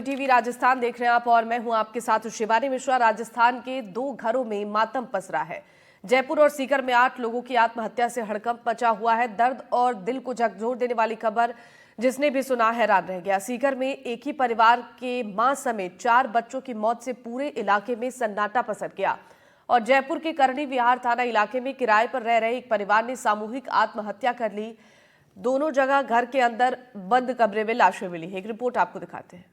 TV Rajasthan देख रहे हैं आप और मैं हूं आपके साथ शिवानी मिश्रा। राजस्थान के दो घरों में मातम पसरा है। जयपुर और सीकर में 8 लोगों की आत्महत्या से हड़कंप मचा हुआ है। दर्द और दिल को झकझोर देने वाली खबर जिसने भी सुना हैरान रह गया। सीकर में एक ही परिवार के मां समेत 4 बच्चों की मौत से पूरे इलाके में सन्नाटा पसर गया। और जयपुर के करणी विहार थाना इलाके में किराए पर रह रहे एक परिवार ने सामूहिक आत्महत्या कर ली। दोनों जगह घर के अंदर बंद कमरे में लाशें मिली। एक रिपोर्ट आपको दिखाते हैं।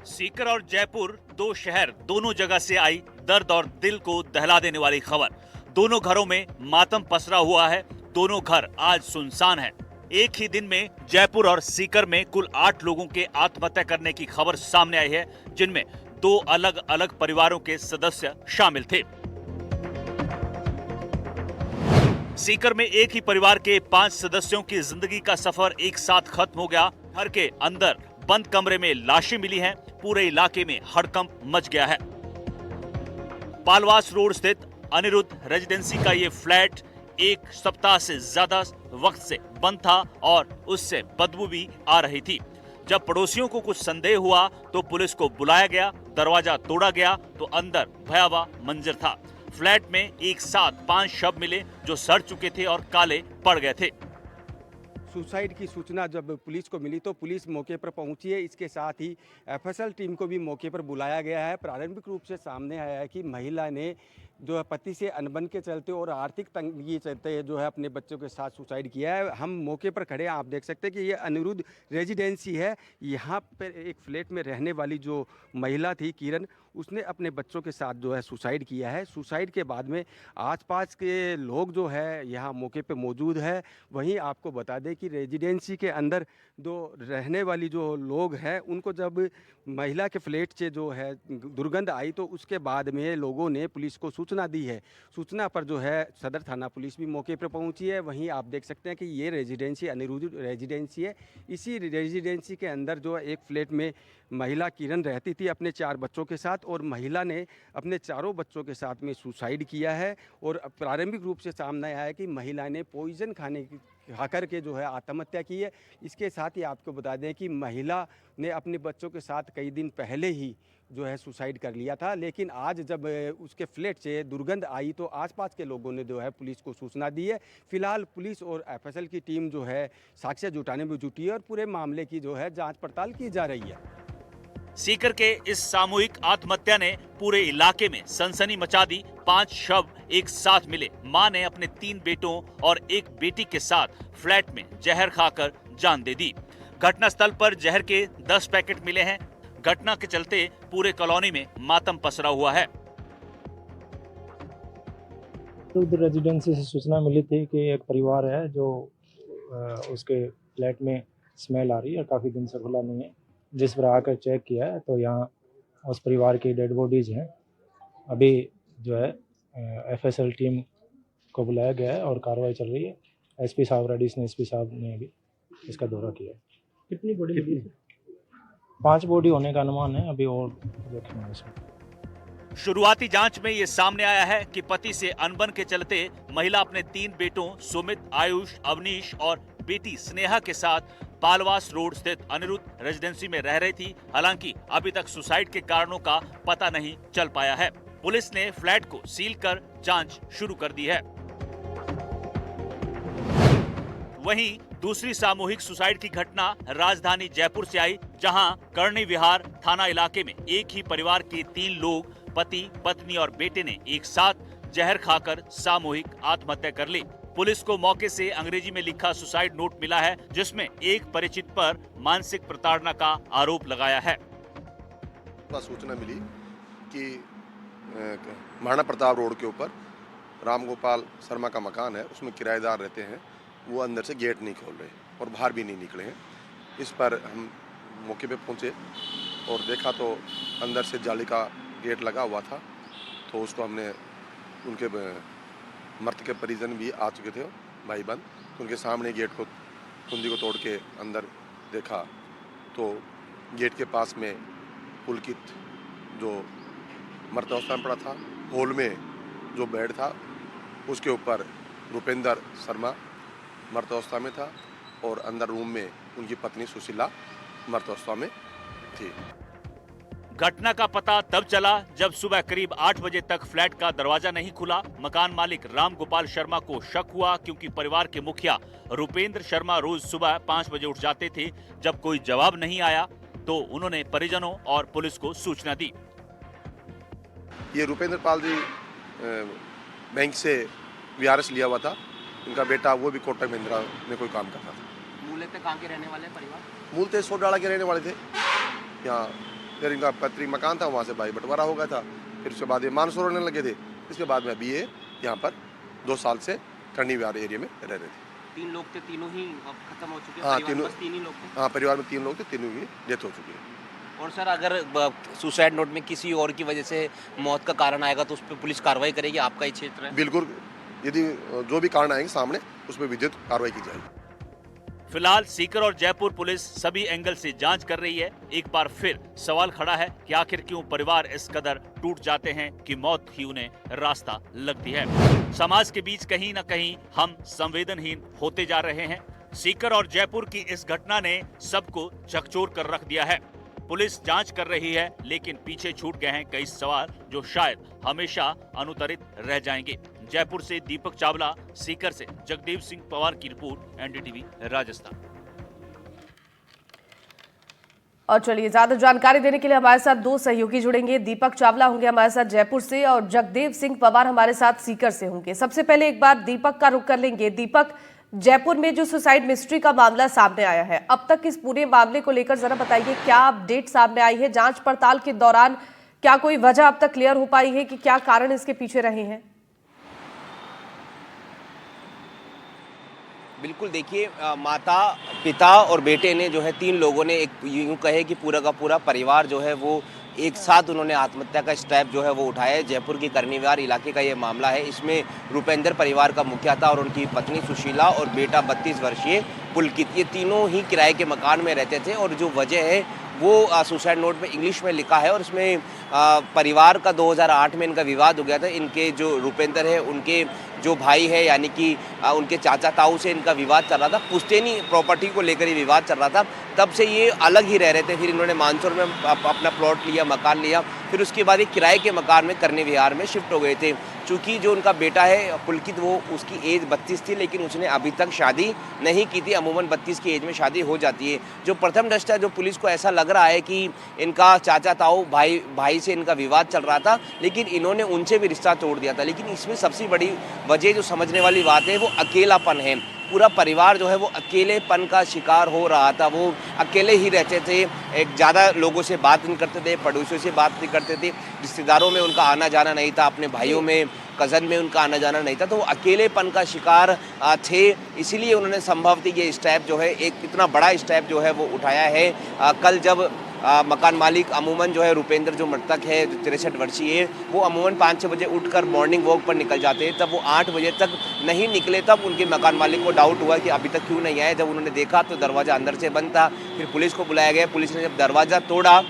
सीकर और जयपुर, दो शहर, दोनों जगह से आई दर्द और दिल को दहला देने वाली खबर। दोनों घरों में मातम पसरा हुआ है। दोनों घर आज सुनसान है। एक ही दिन में जयपुर और सीकर में कुल 8 लोगों के आत्महत्या करने की खबर सामने आई है, जिनमें 2 अलग अलग परिवारों के सदस्य शामिल थे। सीकर में एक ही परिवार के 5 सदस्यों की जिंदगी का सफर एक साथ खत्म हो गया। घर के अंदर बंद कमरे में लाशें मिली हैं। पूरे इलाके में हड़कंप मच गया है। पालवास रोड स्थित अनिरुद्ध रेजिडेंसी का ये फ्लैट एक सप्ताह से ज्यादा वक्त से बंद था और उससे बदबू भी आ रही थी। जब पड़ोसियों को कुछ संदेह हुआ तो पुलिस को बुलाया गया। दरवाजा तोड़ा गया तो अंदर भयावह मंजर था। फ्लैट में एक साथ 5 शव मिले जो सड़ चुके थे और काले पड़ गए थे। सुसाइड की सूचना जब पुलिस को मिली तो पुलिस मौके पर पहुंची है। इसके साथ ही एफएसएल टीम को भी मौके पर बुलाया गया है। प्रारंभिक रूप से सामने आया है कि महिला ने जो है पति से अनबन के चलते और आर्थिक तंगी चलते जो है अपने बच्चों के साथ सुसाइड किया है। हम मौके पर खड़े हैं, आप देख सकते हैं कि ये अनिरुद्ध रेजिडेंसी है। यहाँ पर एक फ्लैट में रहने वाली जो महिला थी किरण, उसने अपने बच्चों के साथ जो है सुसाइड किया है। सुसाइड के बाद में आसपास के लोग जो है यहाँ मौके पे मौजूद है। वहीं आपको बता दें कि रेजिडेंसी के अंदर जो रहने वाली जो लोग हैं उनको जब महिला के फ्लैट से जो है दुर्गंध आई तो उसके बाद में लोगों ने पुलिस को सूचना दी है। सूचना पर जो है सदर थाना पुलिस भी मौके पर पहुंची है। वहीं आप देख सकते हैं कि ये रेजिडेंसी अनिरुद्ध रेजिडेंसी है। इसी रेजिडेंसी के अंदर जो एक फ्लैट में महिला किरण रहती थी अपने 4 बच्चों के साथ और महिला ने अपने चारों बच्चों के साथ में सुसाइड किया है। और प्रारंभिक रूप से सामने आया है कि महिला ने पॉइजन खा करके जो है आत्महत्या की है। इसके साथ ही आपको बता दें कि महिला ने अपने बच्चों के साथ कई दिन पहले ही जो है सुसाइड कर लिया था, लेकिन आज जब उसके फ्लैट से दुर्गंध आई तो आसपास के लोगों ने जो है पुलिस को सूचना दी है। फिलहाल पुलिस और एफएसएल की टीम जो है साक्ष्य जुटाने में जुटी है और पूरे मामले की जो है जांच पड़ताल की जा रही है। सीकर के इस सामूहिक आत्महत्या ने पूरे इलाके में सनसनी मचा दी। 5 शव एक साथ मिले। मां ने अपने 3 बेटों और एक बेटी के साथ फ्लैट में जहर खाकर जान दे दी। घटनास्थल पर जहर के 10 पैकेट मिले हैं। घटना के चलते पूरे कॉलोनी में मातम पसरा हुआ है। उधर रेजिडेंसी से सूचना मिली थी कि एक परिवार है जो उसके फ्लैट में स्मेल आ रही है, काफ़ी दिन से खुला नहीं है। जिस पर आकर चेक किया है तो यहाँ उस परिवार की डेड बॉडीज हैं। अभी जो है एफएसएल टीम को बुलाया गया है और कार्रवाई चल रही है। एसपी साहब एडिशनल एसपी साहब ने भी इसका दौरा किया है। कितनी बॉडी लगी? 5 बॉडी होने का अनुमान है, अभी और देखेंगे इसमें। शुरुआती जांच में ये सामने आया है कि पति से अनबन के चलते महिला अपने 3 बेटों सुमित, आयुष, अवनीश और बेटी स्नेहा के साथ पालवास रोड स्थित अनिरुद्ध रेजिडेंसी में रह रही थी। हालांकि अभी तक सुसाइड के कारणों का पता नहीं चल पाया है। पुलिस ने फ्लैट को सील कर जांच शुरू कर दी है। वहीं दूसरी सामूहिक सुसाइड की घटना राजधानी जयपुर से आई, जहां करणी विहार थाना इलाके में एक ही परिवार के 3 लोग, पति, पत्नी और बेटे ने एक साथ जहर खाकर सामूहिक आत्महत्या कर ली। पुलिस को मौके से अंग्रेजी में लिखा सुसाइड नोट मिला है, जिसमें एक परिचित पर मानसिक प्रताड़ना का आरोप लगाया है। सूचना मिली कि महाराणा प्रताप रोड के ऊपर रामगोपाल शर्मा का मकान है, उसमें किराएदार रहते हैं। वो अंदर से गेट नहीं खोल रहे और बाहर भी नहीं निकले हैं। इस पर हम मौके पे पहुंचे और देखा तो अंदर से जाली का गेट लगा हुआ था। तो उसको हमने, उनके मर्द के परिजन भी आ चुके थे भाई बंद, तो उनके सामने गेट को कुंडी को तोड़ के अंदर देखा तो गेट के पास में पुलकित जो मृत अवस्था में पड़ा था। हॉल में जो बेड था उसके ऊपर रुपेंद्र शर्मा मृतावस्था में था और अंदर रूम में उनकी पत्नी सुशीला मृतावस्था में थी। घटना का पता तब चला जब सुबह करीब 8 बजे तक फ्लैट का दरवाजा नहीं खुला। मकान मालिक राम गोपाल शर्मा को शक हुआ क्योंकि परिवार के मुखिया रुपेंद्र शर्मा रोज सुबह 5 बजे उठ जाते थे। जब कोई जवाब नहीं आया तो उन्होंने परिजनों और पुलिस को सूचना दी। ये रुपेंद्र पाल जी बैंक से वीआरएस लिया हुआ था। इनका बेटा वो भी कोटक महिंद्रा में कोई काम करता था। मूलतः कहाँ के रहने वाले परिवार? मूलतः सोडाला के रहने वाले थे। यहाँ फिर इनका पैतृक मकान था, वहाँ से भाई बंटवारा हो गया था। फिर उसके बाद ये मानसूर होने लगे थे। इसके बाद में अभी ये यहाँ पर 2 साल से टर्नी विहार एरिया में रह रहे थे। 3 लोग थे, तीनों ही अब खत्म हो चुके हैं। हाँ, परिवार में तीनों। बस 3 ही लोग थे। हाँ, परिवार में 3 लोग थे, तीनों की डेथ हो चुकी है। और सर, अगर सुसाइड नोट में किसी और की वजह से मौत का कारण आएगा तो उस पर पुलिस कार्रवाई करेगी? आपका ही क्षेत्र है। बिल्कुल, यदि जो भी कारण आएंगे सामने उस पर विधिक कार्रवाई की जाएगी। फिलहाल सीकर और जयपुर पुलिस सभी एंगल से जांच कर रही है। एक बार फिर सवाल खड़ा है कि आखिर क्यों परिवार इस कदर टूट जाते हैं कि मौत ही उन्हें रास्ता लगती है। समाज के बीच कहीं न कहीं हम संवेदनहीन होते जा रहे हैं। सीकर और जयपुर की इस घटना ने सबको झकझोर कर रख दिया है। पुलिस जांच कर रही है, लेकिन पीछे छूट गए हैं कई सवाल जो शायद हमेशा अनुत्तरित रह जाएंगे। जयपुर से दीपक चावला, सीकर से जगदेव सिंह पवार की रिपोर्ट, एनडीटीवी राजस्थान। और चलिए, ज्यादा जानकारी देने के लिए हमारे साथ 2 सहयोगी जुड़ेंगे। दीपक चावला होंगे हमारे साथ जयपुर से और जगदेव सिंह पवार हमारे साथ सीकर से होंगे। सबसे पहले एक बार दीपक का रुख कर लेंगे। दीपक, जयपुर में जो सुसाइड मिस्ट्री का मामला सामने आया है, अब तक इस पूरे मामले को लेकर जरा बताइए, क्या अपडेट सामने आई है? जांच पड़ताल के दौरान क्या कोई वजह अब तक क्लियर हो पाई है कि क्या कारण इसके पीछे रहे हैं? बिल्कुल, देखिए, माता, पिता और बेटे ने जो है 3 लोगों ने, एक यूँ कहे कि पूरा का पूरा परिवार जो है वो एक साथ उन्होंने आत्महत्या का स्टेप जो है वो उठाया है। जयपुर की करनी विहार इलाके का ये मामला है। इसमें रुपेंद्र परिवार का मुखिया था और उनकी पत्नी सुशीला और बेटा 32 वर्षीय पुलकित, ये तीनों ही किराए के मकान में रहते थे। और जो वजह है वो सुसाइड नोट में इंग्लिश में लिखा है और इसमें परिवार का 2008 में इनका विवाद हो गया था। इनके जो रुपेंद्र है, उनके जो भाई है यानी कि उनके चाचा ताऊ से इनका विवाद चल रहा था। पुश्तैनी प्रॉपर्टी को लेकर ये विवाद चल रहा था। तब से ये अलग ही रह रहे थे। फिर इन्होंने मानसूर में अपना प्लॉट लिया, मकान लिया। फिर उसके बाद ये किराए के मकान में करनी विहार में शिफ्ट हो गए थे। चूँकि जो उनका बेटा है पुलकित, वो उसकी एज 32 थी, लेकिन उसने अभी तक शादी नहीं की थी। अमूमन 32 की एज में शादी हो जाती है। जो प्रथम दृष्टया जो पुलिस को ऐसा लग रहा है कि इनका चाचा ताऊ भाई से इनका विवाद चल रहा था, लेकिन इन्होंने उनसे भी रिश्ता तोड़ दिया था। लेकिन इसमें सबसे बड़ी वजह जो समझने वाली बात है वो अकेलापन है। पूरा परिवार जो है वो अकेलेपन का शिकार हो रहा था। वो अकेले ही रहते थे, एक ज़्यादा लोगों से बात नहीं करते थे, पड़ोसियों से बात नहीं करते थे, रिश्तेदारों में उनका आना जाना नहीं था, अपने भाइयों में, कज़न में उनका आना जाना नहीं था। तो वो अकेलेपन का शिकार थे। इसीलिए उन्होंने संभवतः ये स्टेप जो है, एक इतना बड़ा स्टेप जो है वो उठाया है। कल जब मकान मालिक अमूमन जो है रुपेंद्र जो मृतक है, जो 63 वर्षीय है, वो अमूमन 5-6 बजे उठकर मॉर्निंग वॉक पर निकल जाते हैं। तब वो 8 बजे तक नहीं निकले। तब उनके मकान मालिक को डाउट हुआ कि अभी तक क्यों नहीं आए। जब उन्होंने देखा तो दरवाज़ा अंदर से बंद था। फिर पुलिस को बुलाया गया। पुलिस ने जब दरवाज़ा तोड़ा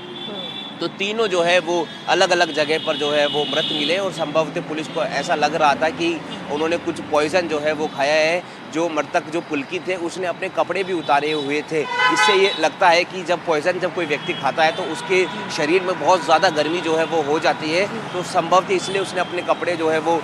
तो तीनों जो है वो अलग अलग जगह पर जो है वो मृत मिले। और संभवतः पुलिस को ऐसा लग रहा था कि उन्होंने कुछ पॉइजन जो है वो खाया है। जो मृतक जो पुलकित थे उसने अपने कपड़े भी उतारे हुए थे। इससे ये लगता है कि जब पॉइजन जब कोई व्यक्ति खाता है तो उसके शरीर में बहुत ज़्यादा गर्मी जो है वो हो जाती है। तो संभवतः इसलिए उसने अपने कपड़े जो है वो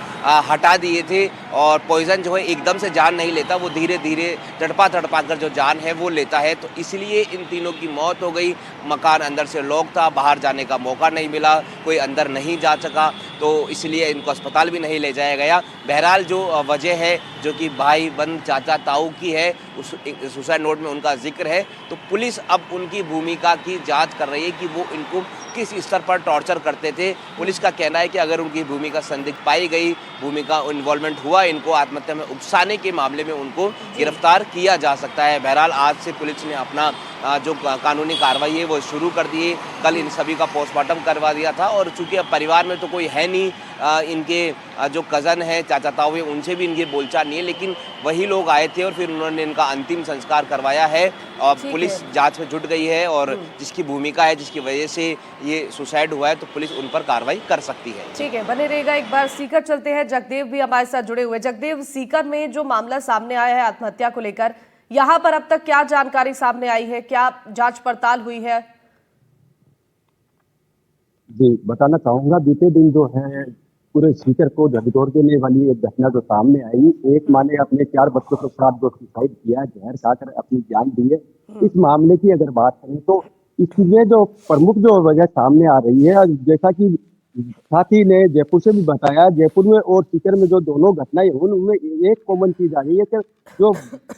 हटा दिए थे। और पॉइजन जो है एकदम से जान नहीं लेता, वो धीरे धीरे तड़पा कर जो जान है वो लेता है। तो इसलिए इन तीनों की मौत हो गई। मकान अंदर से लॉक था, बाहर जाने का मौका नहीं मिला, कोई अंदर नहीं जा सका, तो इसलिए इनको अस्पताल भी नहीं ले जाया गया। बहरहाल जो वजह है, जो कि भाई बंद चाचा ताऊ की है, उस सुसाइड नोट में उनका जिक्र है। तो पुलिस अब उनकी भूमिका की जांच कर रही है कि वो इनको किस स्तर पर टॉर्चर करते थे। पुलिस का कहना है कि अगर उनकी भूमिका संदिग्ध पाई गई, भूमिका इन्वॉल्वमेंट हुआ, इनको आत्महत्या में उकसाने के मामले में उनको गिरफ्तार किया जा सकता है। बहरहाल आज से पुलिस ने अपना जो कानूनी कार्रवाई है वो शुरू कर दी है। कल इन सभी का पोस्टमार्टम करवा दिया था और चूंकि अब परिवार में तो कोई है नहीं, इनके जो कज़न है, चाचा ताऊ है, उनसे भी इनकी बोलचाल नहीं है, लेकिन वही लोग आए थे और फिर उन्होंने इनका अंतिम संस्कार करवाया है। और पुलिस जांच में जुट गई है और जिसकी भूमिका है, जिसकी वजह से ये सुसाइड हुआ है, तो पुलिस उन पर कार्रवाई कर सकती है। ठीक है, बने रहेगा। एक बार सीकर चलते हैं, जगदेव भी हमारे साथ जुड़े हुए। जगदेव, सीकर में जो मामला सामने आया है आत्महत्या को लेकर, यहाँ पर अब तक क्या जानकारी सामने आई है, क्या जांच पड़ताल हुई है? जी, बताना चाहूंगा, बीते दिन जो है पूरे सीकर को झकझोर देने वाली एक घटना जो सामने आई। एक माँ ने अपने 4 बच्चों के साथ जो सुसाइड किया, जहर खाकर अपनी जान दी है। इस मामले की अगर बात करें तो इसमें जो प्रमुख जो वजह सामने आ रही है, जैसा कि साथी ने जयपुर से भी बताया, जयपुर में और सीकर में जो दोनों घटनाएं उनमें एक कॉमन चीज आ रही है कि जो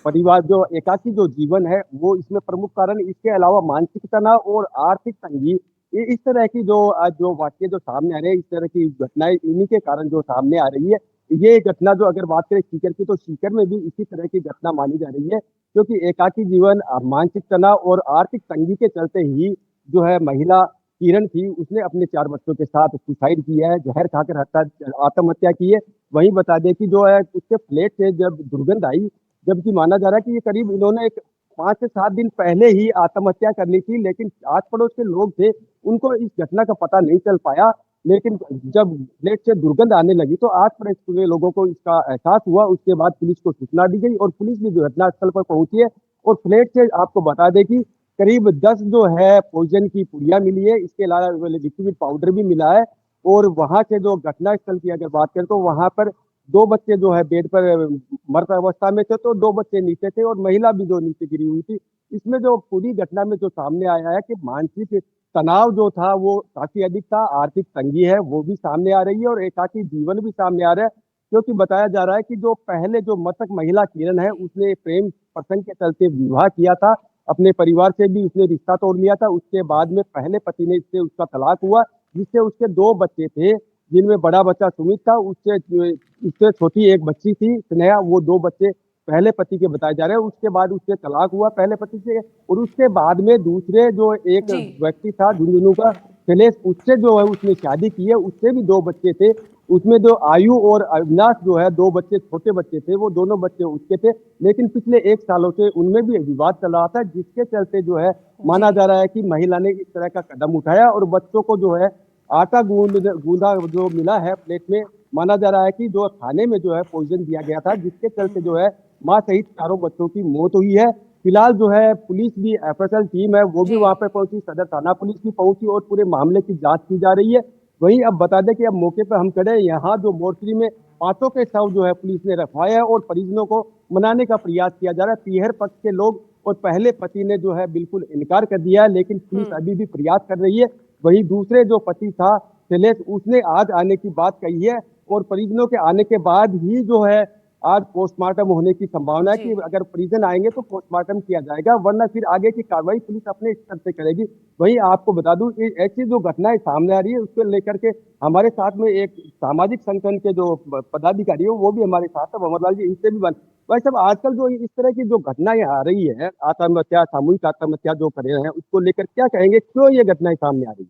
परिवार जो एकाकी जो जीवन है वो इसमें प्रमुख कारण। इसके अलावा मानसिक तनाव और आर्थिक तंगी, ये इस तरह की जो वाक्य जो सामने आ रहे हैं, इस तरह की घटनाएं इन्हीं के कारण जो सामने आ रही है। ये घटना जो अगर बात करें सीकर की, तो सीकर में भी इसी तरह की घटना मानी जा रही है, क्योंकि एकाकी जीवन, मानसिक तनाव और आर्थिक तंगी के चलते ही जो है महिला किरण थी, उसने अपने 4 बच्चों के साथ सुसाइड किया है, जहर खाकर आत्महत्या की है। वहीं बता दें कि जो है उसके फ्लैट से जब दुर्गंध आई, जबकि माना जा रहा है कि ये करीब इन्होंने एक 5 से 7 दिन पहले ही आत्महत्या कर ली थी, लेकिन आस पड़ोस के लोग थे, उनको इस घटना का पता नहीं चल पाया। लेकिन जब फ्लैट से दुर्गंध आने लगी तो आस पड़ोस के लोगों को इसका एहसास हुआ। उसके बाद पुलिस को सूचना दी गई और पुलिस भी घटनास्थल पर पहुंची है। और फ्लैट से आपको बता दें कि करीब 10 जो है पॉइजन की पुड़िया मिली है, इसके अलावा लिक्विड पाउडर भी मिला है। और वहां से जो घटनास्थल की अगर बात करें तो वहां पर 2 बच्चे जो है बेड पर मृत अवस्था में थे, तो 2 बच्चे नीचे थे और महिला भी जो नीचे गिरी हुई थी। इसमें जो पूरी घटना में जो सामने आया है कि मानसिक तनाव जो था वो काफी अधिक था, आर्थिक तंगी है वो भी सामने आ रही है और एकाकी जीवन भी सामने आ रहा है। क्योंकि बताया जा रहा है कि जो पहले जो मृतक महिला किरण है, उसने प्रेम प्रसंग के चलते विवाह किया था, अपने परिवार से भी उसने रिश्ता तोड़ लिया था। उसके बाद में पहले पति ने इससे उसका तलाक हुआ, जिससे उसके 2 बच्चे थे, जिनमें बड़ा बच्चा सुमित था, उससे छोटी एक बच्ची थी स्नेहा। वो 2 बच्चे पहले पति के बताए जा रहे हैं। उसके बाद उससे तलाक हुआ पहले पति से, और उसके बाद में दूसरे जो एक व्यक्ति था झुंझुनू का शैलेश, उससे जो है उसने शादी की है, उससे भी 2 बच्चे थे। उसमें जो आयु और अविनाश जो है 2 बच्चे छोटे बच्चे थे, वो दोनों बच्चे उसके थे। लेकिन पिछले 1 सालों से उनमें भी विवाद चल रहा था, जिसके चलते जो है माना जा रहा है कि महिला ने इस तरह का कदम उठाया और बच्चों को जो है आटा गूंदा जो मिला है प्लेट में, माना जा रहा है कि जो खाने में जो है पॉइजन दिया गया था, जिसके चलते जो है मां सहित 4 बच्चों की मौत हुई है। फिलहाल जो है पुलिस भी, एफएसएल टीम है वो भी वहां पे पहुंची, सदर थाना पुलिस भी पहुंची और पूरे मामले की जांच की जा रही है। वहीं अब बता दें कि अब मौके पर हम खड़े हैं, यहाँ जो मोर्चरी में 5 के शव जो है पुलिस ने रखवाया है और परिजनों को मनाने का प्रयास किया जा रहा है। पीहर पक्ष के लोग और पहले पति ने जो है बिल्कुल इनकार कर दिया है, लेकिन पुलिस अभी भी प्रयास कर रही है। वहीं दूसरे जो पति था शैलेश, उसने आज आने की बात कही है और परिजनों के आने के बाद ही जो है आज पोस्टमार्टम होने की संभावना है कि अगर परिजन आएंगे तो पोस्टमार्टम किया जाएगा, वरना फिर आगे की कार्रवाई पुलिस अपने स्तर से करेगी। वहीं आपको बता दूं, ऐसी जो घटनाएं सामने आ रही है उसको लेकर के हमारे साथ में एक सामाजिक संगठन के जो पदाधिकारी है वो भी हमारे साथ है, भंवरलाल जी, इनसे भी भाई साहब, आजकल जो इस तरह की जो घटनाएं आ रही है, आत्महत्या, सामूहिक आत्महत्या जो कर रहे हैं, उसको लेकर क्या कहेंगे, क्यों ये घटनाएं सामने आ रही है?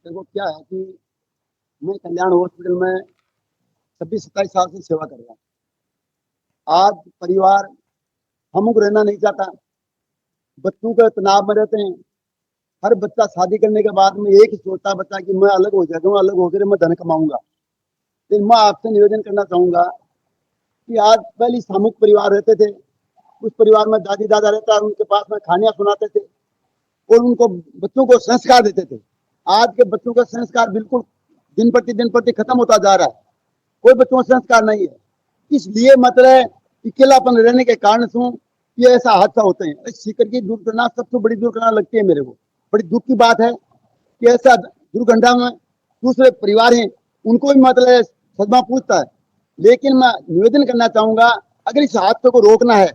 देखो क्या है कि मैं कल्याण हॉस्पिटल में 26-27 साल से सेवा कर रहा हूँ। आज परिवार हम रहना नहीं चाहता, बच्चों के तनाव में रहते हैं। हर बच्चा शादी करने के बाद में एक ही सोचता बच्चा कि मैं अलग हो जाऊंगा, अलग होकर मैं धन कमाऊंगा। लेकिन मैं आपसे निवेदन करना चाहूंगा कि आज पहले सामूहिक परिवार रहते थे, उस परिवार में दादी दादा रहता है, उनके पास में कहानियां सुनाते थे और उनको बच्चों को संस्कार देते थे। आज के बच्चों का संस्कार बिल्कुल दिन प्रति खत्म होता जा रहा है, कोई बच्चों का संस्कार नहीं है। इसलिए मतलब अकेलापन रहने के कारण से ये ऐसा हादसा होते हैं। सीकर की दुर्घटना सबसे बड़ी दुर्घटना लगती है मेरे को। बड़ी दुख की बात है कि ऐसा दुर्घटना में दूसरे परिवार हैं उनको भी मतलब सदमा पूछता है। लेकिन मैं निवेदन करना चाहूंगा, अगर इस हादसे को रोकना है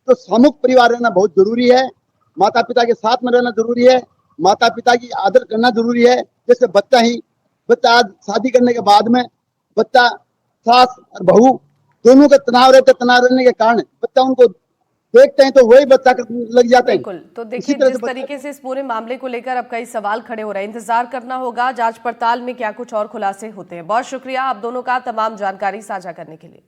तो सामूहिक परिवार रहना बहुत जरूरी है। माता पिता के साथ में रहना जरूरी है, माता पिता की आदर करना जरूरी है। जैसे बच्चा आज शादी करने के बाद में बच्चा सास और बहू दोनों का तनाव रहने के कारण बच्चा उनको देखते हैं तो वही बच्चा लग जाते हैं। बिल्कुल। तो इसी देखिए, तरह से जिस तरीके से इस पूरे मामले को लेकर अब कई सवाल खड़े हो रहे हैं, इंतजार करना होगा जांच पड़ताल में क्या कुछ और खुलासे होते हैं। बहुत शुक्रिया आप दोनों का तमाम जानकारी साझा करने के लिए।